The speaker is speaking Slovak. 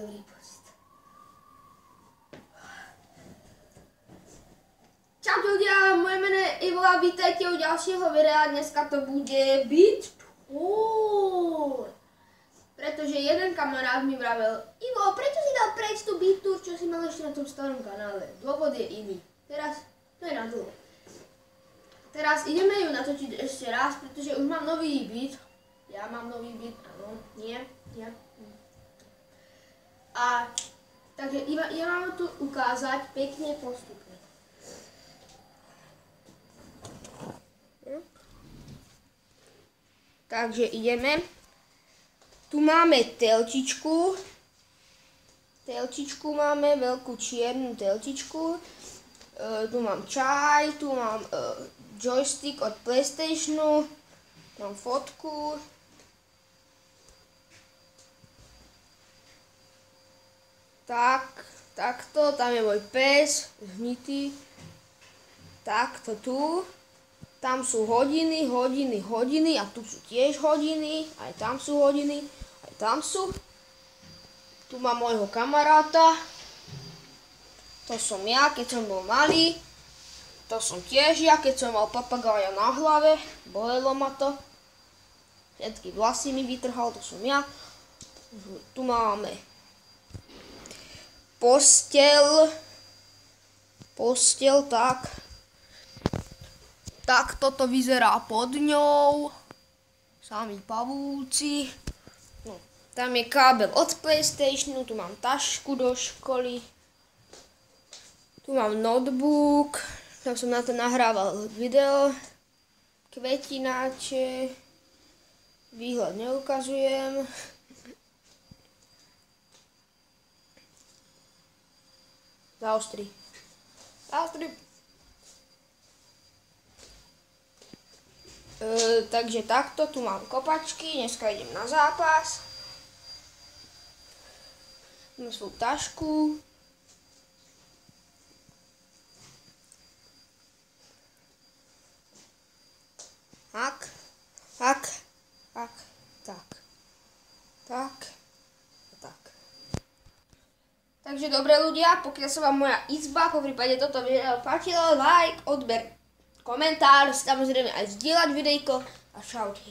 dobrý pocit. Čaute ľudia, moje meno je Ivo a vítajte u ďalšieho videa. Dneska to bude Beat Tour. Pretože jeden kamarát mi vravel: Ivo, prečo si dal prejsť tú Beat Tour, čo si mal ešte na tom starom kanále? Dôvod je iný. Teraz to je na dlho. Teraz ideme ju natočiť ešte raz, pretože už mám nový beat. Ja mám nový beat, áno, nie, ja. A takže ja mám tu ukázať pekne postupne. Takže ideme. Tu máme telčičku. Telčičku máme, veľkú čiernu telčičku. Tu mám čaj, tu mám joystick od PlayStationu. Mám fotku. Takto, tam je môj pes, zhnitý. Takto tu. Tam sú hodiny a tu sú tiež hodiny, aj tam sú hodiny, aj tam sú. Tu mám môjho kamaráta. To som ja, keď som bol malý. To som tiež ja, keď som mal papagája na hlave. Bolelo ma to. Všetky vlasy mi vytrhal, to som ja. Tu máme posteľ, tak. Tak toto vyzerá pod ňou. Sami pavúci. No, tam je kábel od PlayStationu, tu mám tašku do školy. Tu mám notebook, tam som na to nahrával video. Kvetináče. Výhľad neukazujem. Zaostri. Takže takto, tu mám kopačky, dneska idem na zápas. Mám svoju tašku. Tak. Takže dobre ľudia, pokiaľ sa vám moja izba, po prípade toto video páčilo, like, odber, komentár, samozrejme aj zdieľať videjko a čaute.